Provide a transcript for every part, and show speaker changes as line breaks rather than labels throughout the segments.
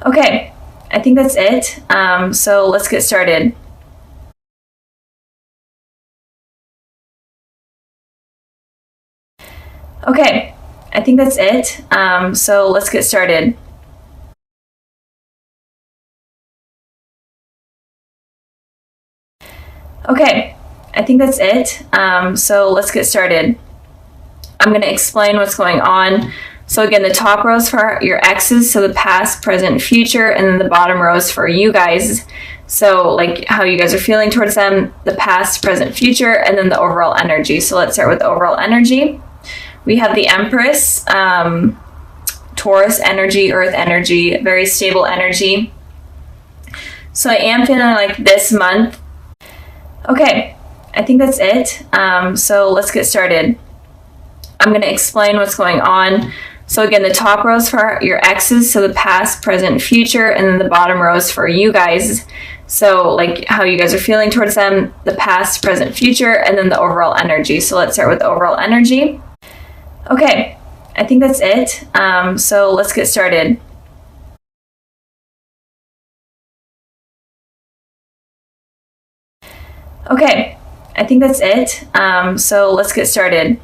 Okay, I think that's it. So let's get started. Okay, I think that's it. So let's get started. Okay, I think that's it. So let's get started. I'm going to explain what's going on. So again, the top rows for your exes, so the past, present, future, and then the bottom rows for you guys. So like how you guys are feeling towards them, the past, present, future, and then the overall energy. So let's start with the overall energy. We have the Empress, Taurus energy, Earth energy, very stable energy. So I am feeling like this month. Okay, I think that's it. So let's get started. I'm going to explain what's going on. So again, the top rows for your exes, so the past, present, future, and then the bottom rows for you guys. So like how you guys are feeling towards them, the past, present, future, and then the overall energy. So let's start with the overall energy. Okay, I think that's it. So let's get started. Okay, I think that's it. So let's get started.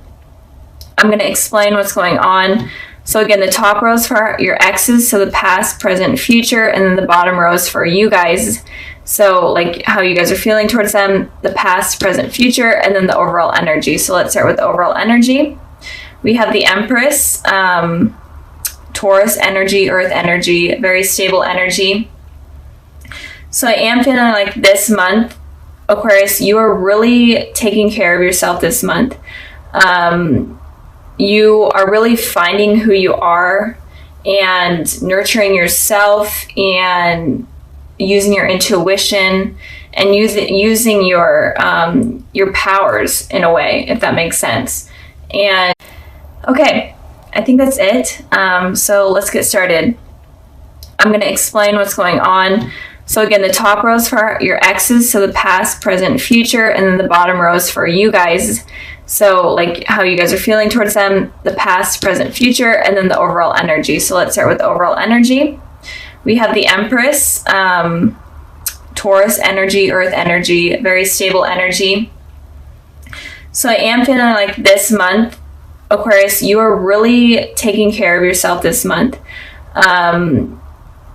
I'm going to explain what's going on. So again, the top rows for your exes, so the past, present, future, and then the bottom rows for you guys. So like how you guys are feeling towards them, the past, present, future, and then the overall energy. So let's start with the overall energy. We have the Empress, Taurus energy, Earth energy, very stable energy. So I am feeling like this month, Aquarius, you are really taking care of yourself this month. You are really finding who you are and nurturing yourself and using your intuition and using your powers in a way, if that makes sense. And okay, I think that's it. So let's get started. I'm going to explain what's going on. So again, the top rows for your exes, so the past, present, future, and then the bottom rows for you guys. So like how you guys are feeling towards them, the past, present, future, and then the overall energy. So let's start with the overall energy. We have the Empress, Taurus energy, Earth energy, very stable energy. So I am feeling like this month, Aquarius, you are really taking care of yourself this month.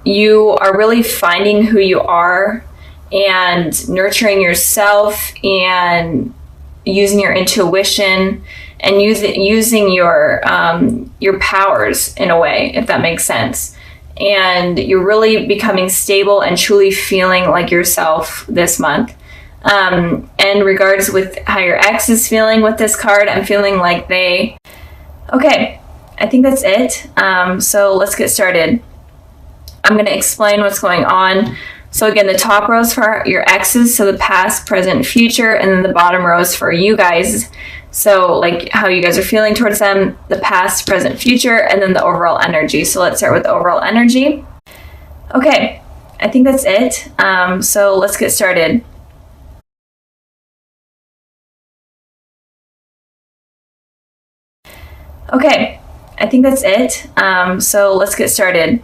You are really finding who you are and nurturing yourself and using your intuition and using your powers in a way, if that makes sense. And you're really becoming stable and truly feeling like yourself this month. And regards with how your ex is feeling with this card, I'm feeling like they... Okay, I think that's it. So let's get started. I'm going to explain what's going on. So again, the top rows for your exes, so the past, present, future, and then the bottom rows for you guys. So like how you guys are feeling towards them, the past, present, future, and then the overall energy. So let's start with the overall energy. Okay, I think that's it. So let's get started. Okay, I think that's it. So let's get started.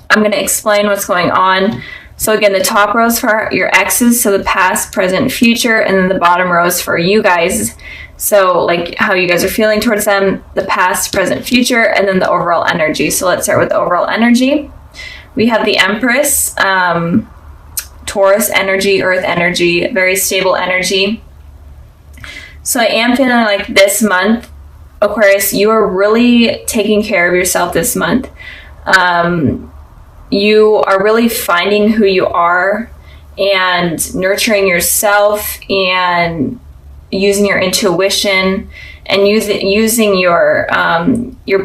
I'm going to explain what's going on. So again, the top rows for your exes, so the past, present, future, and then the bottom rows for you guys. So like how you guys are feeling towards them, the past, present, future, and then the overall energy. So let's start with the overall energy. We have the Empress, Taurus energy, Earth energy, very stable energy. So I am feeling like this month, Aquarius, you are really taking care of yourself this month. You are really finding who you are and nurturing yourself and using your intuition and using your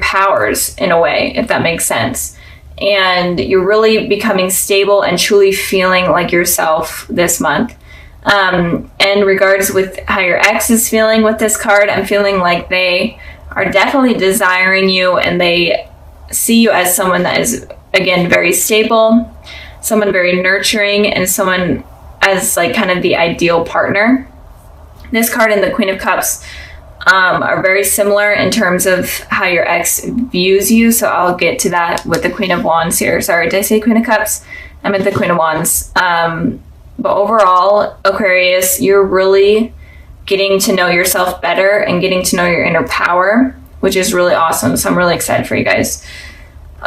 powers in a way, if that makes sense. And you're really becoming stable and truly feeling like yourself this month. And regards with how your ex is feeling with this card, I'm feeling like they are definitely desiring you and they see you as someone that is, again, very stable, someone very nurturing, and someone as like kind of the ideal partner. This card in the Queen of Cups are very similar in terms of how your ex views you. So I'll get to that with the Queen of Wands here. Sorry, did I say Queen of Cups? I meant the Queen of Wands. But overall, Aquarius, you're really getting to know yourself better and getting to know your inner power, which is really awesome. So I'm really excited for you guys.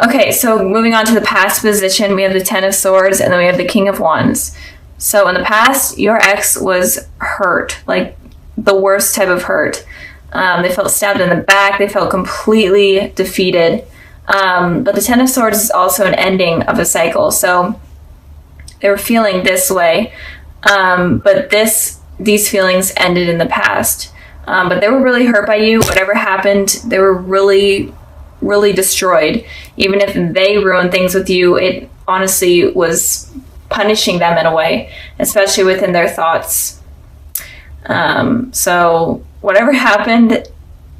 Okay, so moving on to the past position, we have the Ten of Swords and then we have the King of Wands. So in the past, your ex was hurt, like the worst type of hurt. They felt stabbed in the back. They felt completely defeated. But the Ten of Swords is also an ending of a cycle. So they were feeling this way. But these feelings ended in the past. But they were really hurt by you. Whatever happened, they were really, really destroyed. Even if they ruined things with you, it honestly was punishing them in a way, especially within their thoughts. So whatever happened,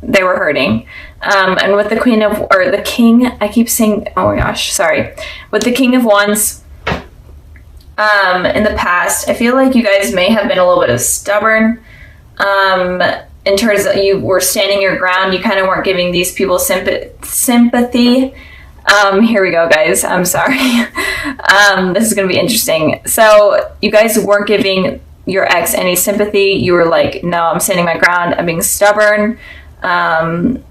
they were hurting. And with the the King, I keep saying, oh my gosh, sorry. With the King of Wands, in the past, I feel like you guys may have been a little bit of stubborn. In terms of you were standing your ground, you kind of weren't giving these people sympathy. Here we go, guys. I'm sorry. This is going to be interesting. So you guys weren't giving your ex any sympathy. You were like, no, I'm standing my ground. I'm being stubborn. And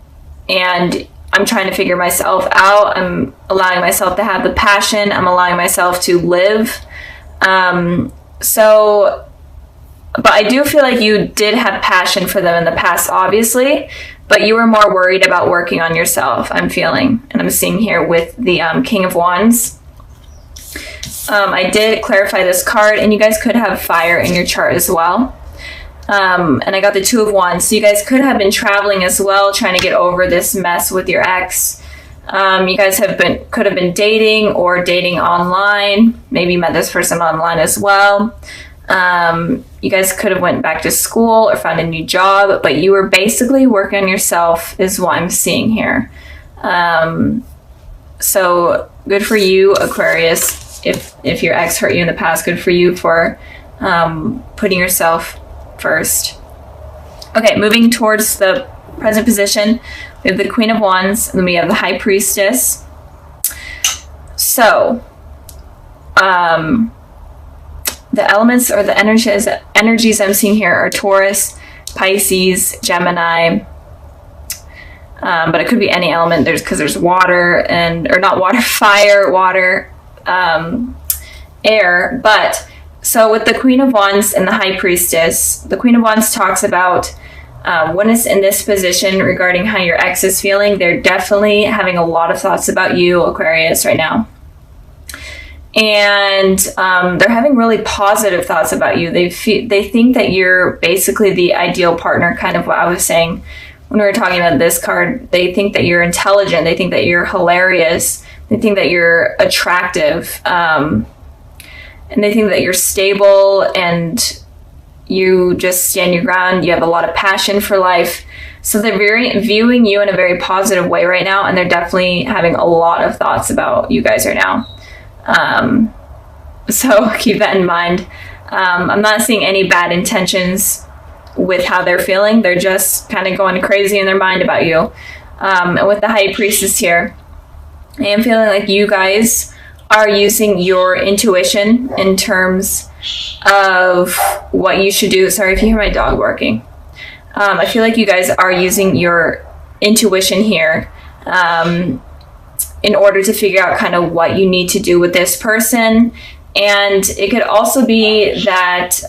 I'm trying to figure myself out. I'm allowing myself to have the passion. I'm allowing myself to live. But I do feel like you did have passion for them in the past, obviously, but you were more worried about working on yourself, I'm feeling. And I'm seeing here with the King of Wands. I did clarify this card, and you guys could have fire in your chart as well. And I got the Two of Wands. So you guys could have been traveling as well, trying to get over this mess with your ex. You guys could have been dating or dating online. Maybe you met this person online as well. You guys could have went back to school or found a new job, but you were basically working on yourself is what I'm seeing here. So good for you, Aquarius. If your ex hurt you in the past, good for you for putting yourself first. Okay, moving towards the present position, we have the Queen of Wands, and then we have the High Priestess. So, the elements or the energies I'm seeing here are Taurus, Pisces, Gemini. But it could be any element. Because there's water or not water, fire, water, air. But so with the Queen of Wands and the High Priestess, the Queen of Wands talks about when it's in this position regarding how your ex is feeling. They're definitely having a lot of thoughts about you, Aquarius, right now. And they're having really positive thoughts about you. They think that you're basically the ideal partner, kind of what I was saying when we were talking about this card. They think that you're intelligent. They think that you're hilarious. They think that you're attractive. And they think that you're stable and you just stand your ground. You have a lot of passion for life. So they're viewing you in a very positive way right now. And they're definitely having a lot of thoughts about you guys right now. So keep that in mind. I'm not seeing any bad intentions with how they're feeling. They're just kind of going crazy in their mind about you. And with the High Priestess here, I am feeling like you guys are using your intuition in terms of what you should do. Sorry if you hear my dog barking. I feel like you guys are using your intuition here, in order to figure out kind of what you need to do with this person. And it could also be that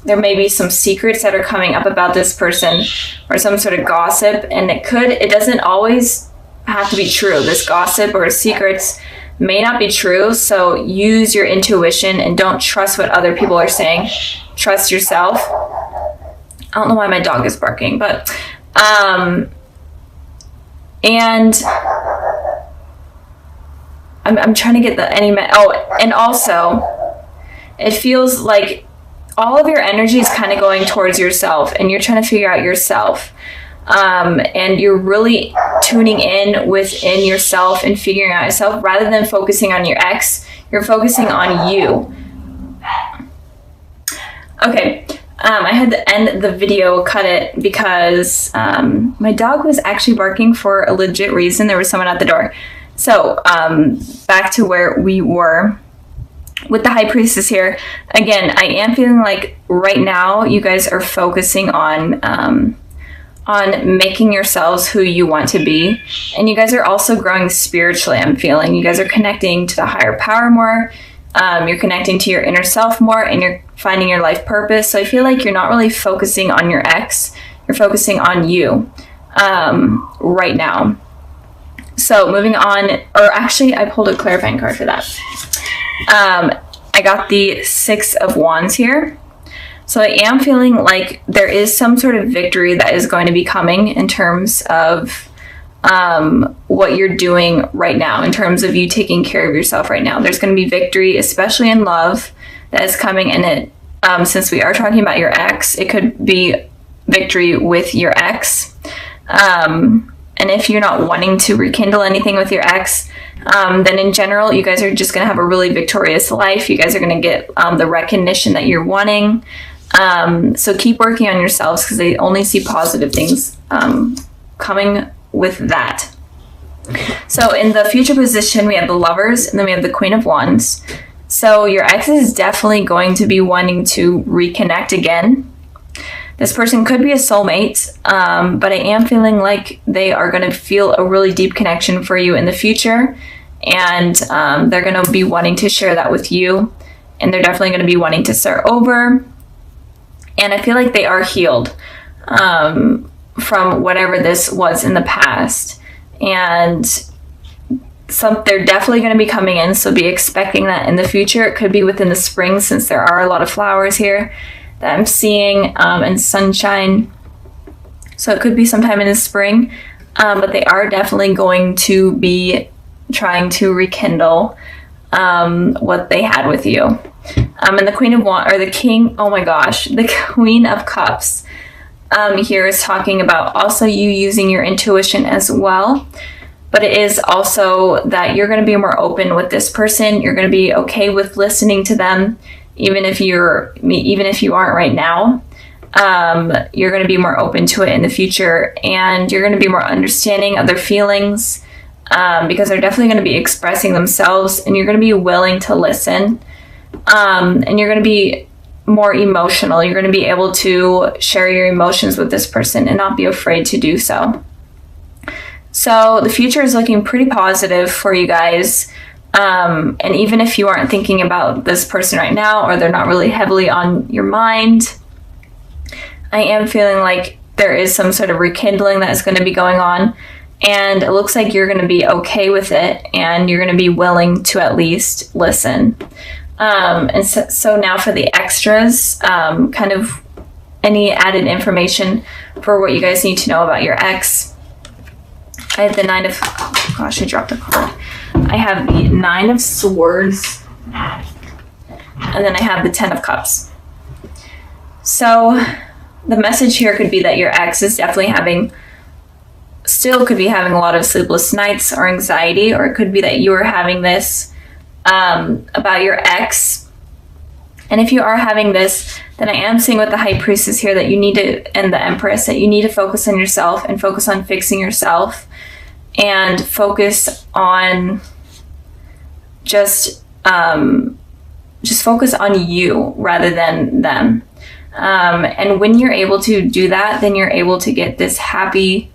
there may be some secrets that are coming up about this person or some sort of gossip. And it doesn't always have to be true. This gossip or secrets may not be true. So use your intuition and don't trust what other people are saying. Trust yourself. I don't know why my dog is barking, but and I'm trying to get and also it feels like all of your energy is kind of going towards yourself and you're trying to figure out yourself. And you're really tuning in within yourself and figuring out yourself rather than focusing on your ex. You're focusing on you. Okay. I had to end the video, cut it, because my dog was actually barking for a legit reason. There was someone at the door. So back to where we were with the High Priestess here. Again, I am feeling like right now you guys are focusing on making yourselves who you want to be. And you guys are also growing spiritually, I'm feeling. You guys are connecting to the higher power more. You're connecting to your inner self more, and you're finding your life purpose. So I feel like you're not really focusing on your ex. You're focusing on you right now. So moving on, or actually I pulled a clarifying card for that. I got the Six of Wands here. So I am feeling like there is some sort of victory that is going to be coming in terms of what you're doing right now, in terms of you taking care of yourself right now. There's going to be victory, especially in love, that is coming. And it, since we are talking about your ex, it could be victory with your ex. And if you're not wanting to rekindle anything with your ex, then in general, you guys are just going to have a really victorious life. You guys are going to get the recognition that you're wanting. So keep working on yourselves, because they only see positive things coming with that. So in the future position, we have the Lovers, and then we have the Queen of Wands. So your ex is definitely going to be wanting to reconnect again. This person could be a soulmate, but I am feeling like they are going to feel a really deep connection for you in the future, and they're going to be wanting to share that with you, and they're definitely going to be wanting to start over. And I feel like they are healed from whatever this was in the past, and they're definitely going to be coming in, so be expecting that in the future. It could be within the spring, since there are a lot of flowers here that I'm seeing, and sunshine. So it could be sometime in the spring, but they are definitely going to be trying to rekindle what they had with you. And the Queen of Wands, or the King, oh my gosh, the Queen of Cups here is talking about also you using your intuition as well. But it is also that you're going to be more open with this person. You're going to be okay with listening to them, even if you aren't right now. You're going to be more open to it in the future, and you're going to be more understanding of their feelings, because they're definitely going to be expressing themselves, and you're going to be willing to listen, and you're going to be more emotional. You're going to be able to share your emotions with this person and not be afraid to do so. So the future is looking pretty positive for you guys. And even if you aren't thinking about this person right now, or they're not really heavily on your mind, I am feeling like there is some sort of rekindling that is going to be going on. And it looks like you're going to be okay with it, and you're going to be willing to at least listen. And so now for the extras, kind of any added information for what you guys need to know about your ex. I have the Nine of, oh gosh, I dropped a card. I have the Nine of Swords, and then I have the Ten of Cups. So the message here could be that your ex is definitely still could be having a lot of sleepless nights or anxiety, or it could be that you are having this about your ex. And if you are having this, then I am seeing with the High Priestess here that you need to, and the Empress, that you need to focus on yourself and focus on fixing yourself, and focus on just focus on you rather than them. And when you're able to do that, then you're able to get this happy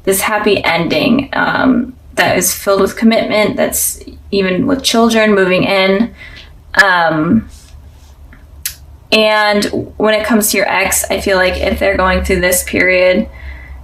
ending that is filled with commitment, that's even with children moving in. And when it comes to your ex, I feel like if they're going through this period,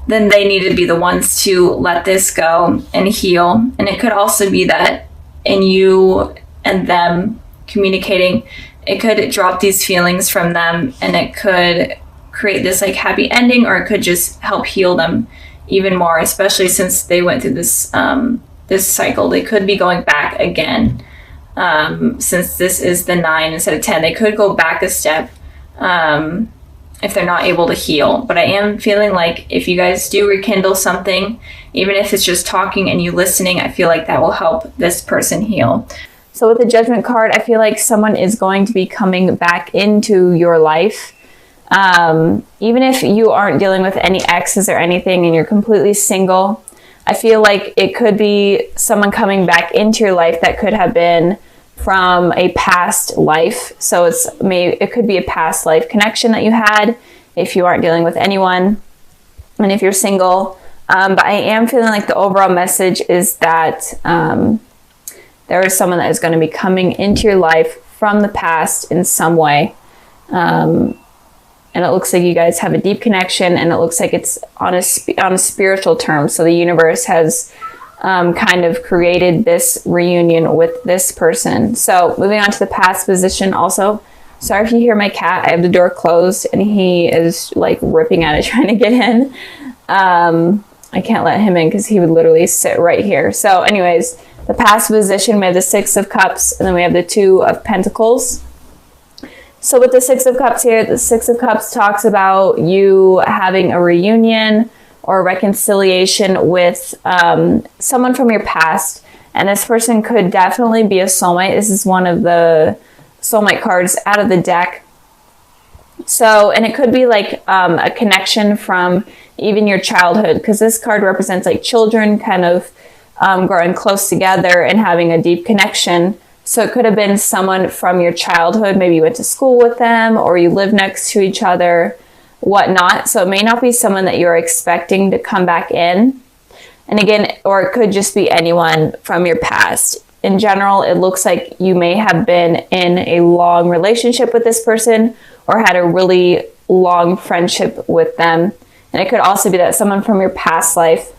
then they need to be the ones to let this go and heal. And it could also be that in you and them communicating, it could drop these feelings from them, and it could create this like happy ending, or it could just help heal them even more, especially since they went through this this cycle. They could be going back again. Since this is the 9 instead of 10, they could go back a step if they're not able to heal. But I am feeling like if you guys do rekindle something, even if it's just talking and you listening, I feel like that will help this person heal. So with the Judgment card, I feel like someone is going to be coming back into your life. Even if you aren't dealing with any exes or anything and you're completely single, I feel like it could be someone coming back into your life that could have been from a past life. So it could be a past life connection that you had if you aren't dealing with anyone and if you're single. But I am feeling like the overall message is that there is someone that is going to be coming into your life from the past in some way. And it looks like you guys have a deep connection, and it looks like it's on a spiritual term. So the universe has kind of created this reunion with this person. So moving on to the past position also. Sorry if you hear my cat. I have the door closed and he is like ripping at it trying to get in. I can't let him in because he would literally sit right here. So anyways, the past position, we have the Six of Cups, and then we have the Two of Pentacles. So with the Six of Cups here, the Six of Cups talks about you having a reunion or reconciliation with someone from your past. And this person could definitely be a soulmate. This is one of the soulmate cards out of the deck. So, and it could be like a connection from even your childhood, because this card represents like children kind of growing close together and having a deep connection. So it could have been someone from your childhood. Maybe you went to school with them or you live next to each other, whatnot. So it may not be someone that you're expecting to come back in. And again, or it could just be anyone from your past. In general, it looks like you may have been in a long relationship with this person or had a really long friendship with them. And it could also be that someone from your past life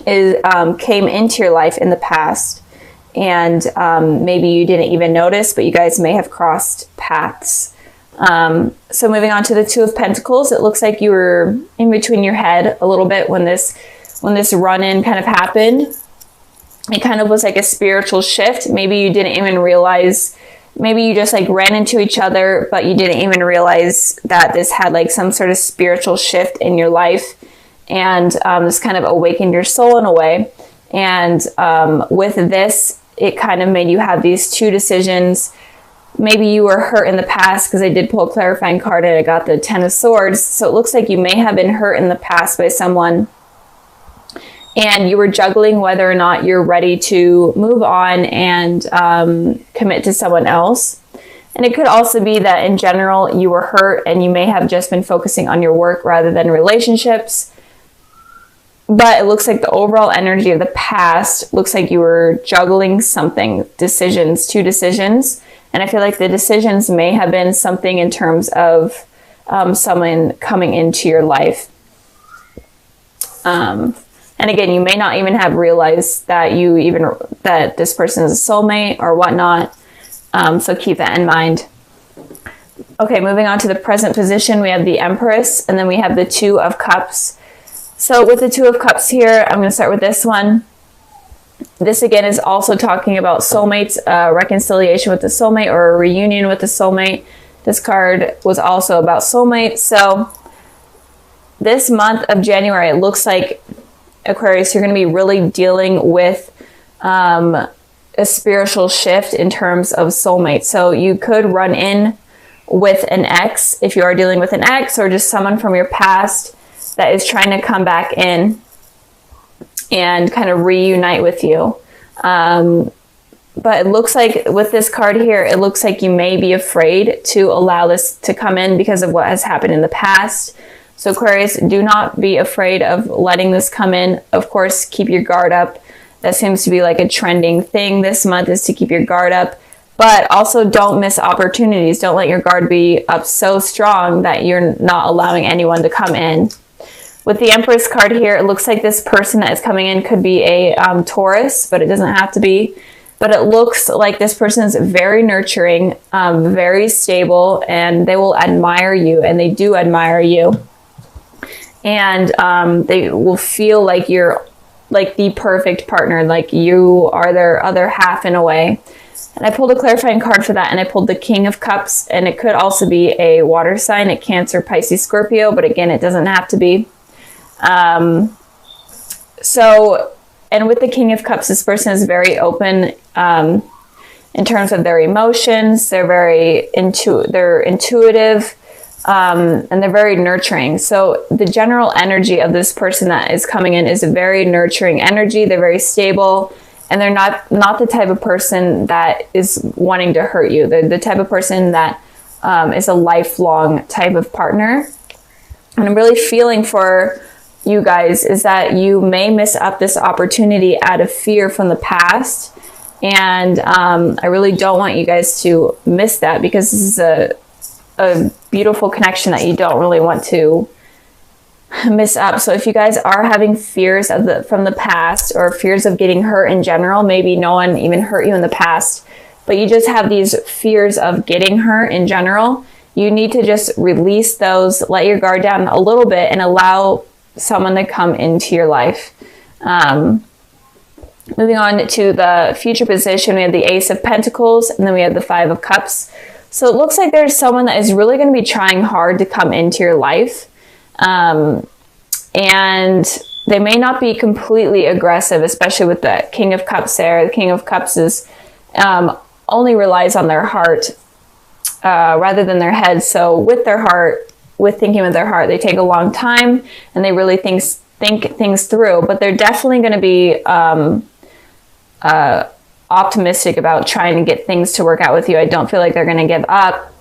came into your life in the past. And maybe you didn't even notice, but you guys may have crossed paths. So moving on to the Two of Pentacles, it looks like you were in between your head a little bit when this run-in kind of happened. It kind of was like a spiritual shift. Maybe you didn't even realize, maybe you just like ran into each other, but you didn't even realize that this had like some sort of spiritual shift in your life. And this kind of awakened your soul in a way. And with this, it kind of made you have these two decisions. Maybe you were hurt in the past, because I did pull a clarifying card and I got the Ten of Swords. So it looks like you may have been hurt in the past by someone. And you were juggling whether or not you're ready to move on and commit to someone else. And it could also be that in general, you were hurt and you may have just been focusing on your work rather than relationships. But it looks like the overall energy of the past looks like you were juggling something, two decisions. And I feel like the decisions may have been something in terms of someone coming into your life. And again, you may not even have realized that that this person is a soulmate or whatnot. So keep that in mind. Okay, moving on to the present position, we have the Empress, and then we have the Two of Cups. So with the Two of Cups here, I'm going to start with this one. This again is also talking about soulmates, reconciliation with the soulmate or a reunion with the soulmate. This card was also about soulmates. So this month of January, it looks like, Aquarius, you're going to be really dealing with a spiritual shift in terms of soulmates. So you could run in with an ex if you are dealing with an ex, or just someone from your past that is trying to come back in and kind of reunite with you. But it looks like with this card here, it looks like you may be afraid to allow this to come in because of what has happened in the past. So Aquarius, do not be afraid of letting this come in. Of course, keep your guard up. That seems to be like a trending thing this month, is to keep your guard up. But also don't miss opportunities. Don't let your guard be up so strong that you're not allowing anyone to come in. With the Empress card here, it looks like this person that is coming in could be a Taurus, but it doesn't have to be. But it looks like this person is very nurturing, very stable, and they will admire you, and they do admire you. And they will feel like you're like the perfect partner, like you are their other half in a way. And I pulled a clarifying card for that, and I pulled the King of Cups, and it could also be a water sign, a Cancer, Pisces, Scorpio, but again, it doesn't have to be. And with the King of Cups, this person is very open in terms of their emotions. They're very they're intuitive. and they're very nurturing. So the general energy of this person that is coming in is a very nurturing energy. They're very stable, and they're not the type of person that is wanting to hurt you. They're the type of person that is a lifelong type of partner. And I'm really feeling for you guys is that you may miss up this opportunity out of fear from the past. And I really don't want you guys to miss that, because this is a beautiful connection that you don't really want to miss up. So if you guys are having fears from the past, or fears of getting hurt in general, maybe no one even hurt you in the past, but you just have these fears of getting hurt in general, you need to just release those, let your guard down a little bit, and allow someone to come into your life. Moving on to the future position, we have the Ace of Pentacles, and then we have the Five of Cups. So it looks like there's someone that is really going to be trying hard to come into your life. And they may not be completely aggressive, especially with the King of Cups there. The King of Cups is only relies on their heart rather than their head. So with their heart, with thinking with their heart, they take a long time and they really think things through. But they're definitely going to be optimistic about trying to get things to work out with you. I don't feel like they're going to give up.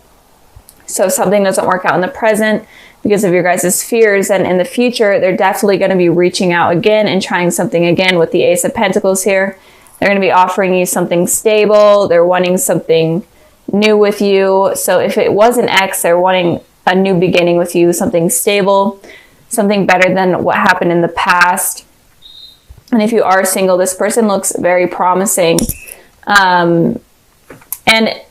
So if something doesn't work out in the present because of your guys' fears, and in the future, they're definitely going to be reaching out again and trying something again with the Ace of Pentacles here. They're going to be offering you something stable. They're wanting something new with you. So if it was an ex, they're wanting a new beginning with you, something stable, something better than what happened in the past. And if you are single, this person looks very promising. And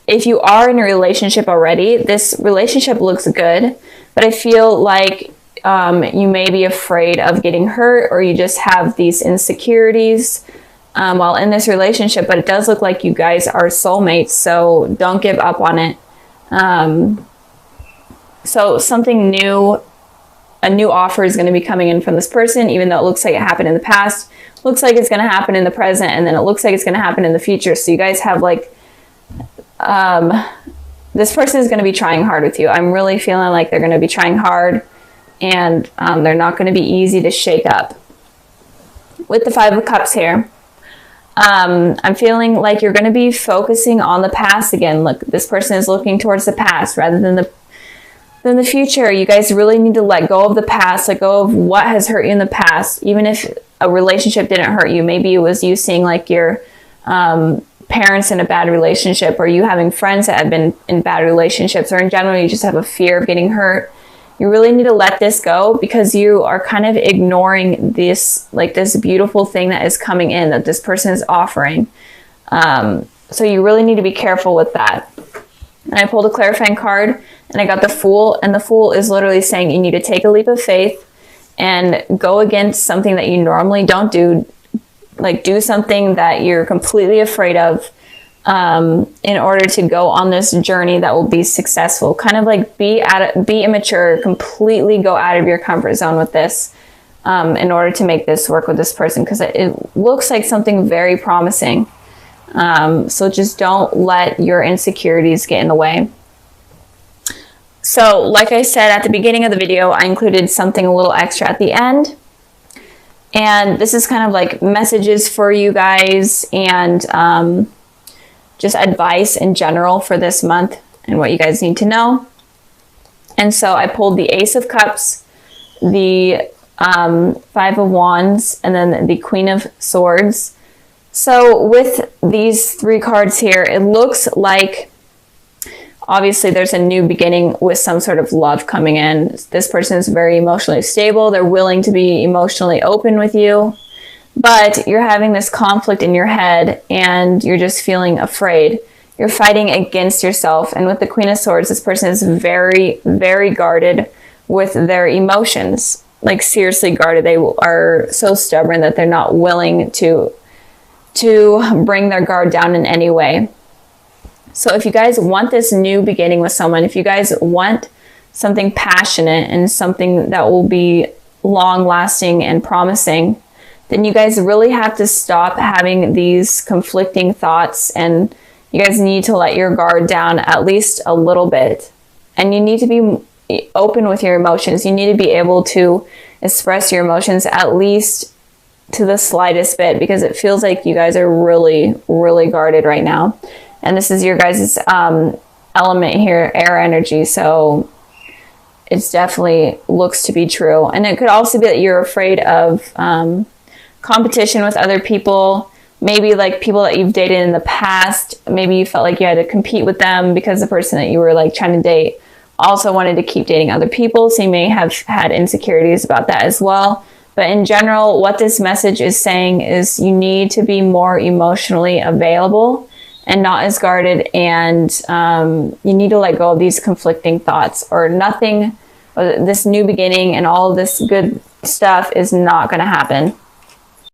if you are in a relationship already, this relationship looks good, but I feel like you may be afraid of getting hurt, or you just have these insecurities while in this relationship, but it does look like you guys are soulmates, so don't give up on it. So something new, a new offer is going to be coming in from this person, even though it looks like it happened in the past, looks like it's going to happen in the present, and then it looks like it's going to happen in the future. So you guys have like, this person is going to be trying hard with you. I'm really feeling like they're going to be trying hard, and they're not going to be easy to shake up. With the Five of Cups here, I'm feeling like you're going to be focusing on the past again. Look, this person is looking towards the past rather than the future. You guys really need to let go of the past, let go of what has hurt you in the past. Even if a relationship didn't hurt you, maybe it was you seeing like your parents in a bad relationship, or you having friends that have been in bad relationships, or in general you just have a fear of getting hurt. You really need to let this go, because you are kind of ignoring this, like this beautiful thing that is coming in, that this person is offering. So you really need to be careful with that. And I pulled a clarifying card, and I got the Fool, and the Fool is literally saying you need to take a leap of faith and go against something that you normally don't do. Like do something that you're completely afraid of in order to go on this journey that will be successful. Kind of like be immature, completely go out of your comfort zone with this in order to make this work with this person, because it looks like something very promising. So just don't let your insecurities get in the way. So like I said at the beginning of the video, I included something a little extra at the end. And this is kind of like messages for you guys, and just advice in general for this month and what you guys need to know. And so I pulled the Ace of Cups, the Five of Wands, and then the Queen of Swords. So with these three cards here, it looks like obviously there's a new beginning with some sort of love coming in. This person is very emotionally stable. They're willing to be emotionally open with you, but you're having this conflict in your head and you're just feeling afraid. You're fighting against yourself. And with the Queen of Swords, this person is very, very guarded with their emotions. Like seriously guarded. They are so stubborn that they're not willing to bring their guard down in any way. So if you guys want this new beginning with someone, if you guys want something passionate and something that will be long lasting and promising, then you guys really have to stop having these conflicting thoughts, and you guys need to let your guard down at least a little bit. And you need to be open with your emotions. You need to be able to express your emotions at least to the slightest bit, because it feels like you guys are really, really guarded right now. And this is your guys' element here, air energy. So it's definitely looks to be true. And it could also be that you're afraid of competition with other people. Maybe like people that you've dated in the past. Maybe you felt like you had to compete with them because the person that you were like trying to date also wanted to keep dating other people. So you may have had insecurities about that as well. But in general, what this message is saying is you need to be more emotionally available and not as guarded. And you need to let go of these conflicting thoughts, or nothing, or this new beginning and all of this good stuff is not going to happen.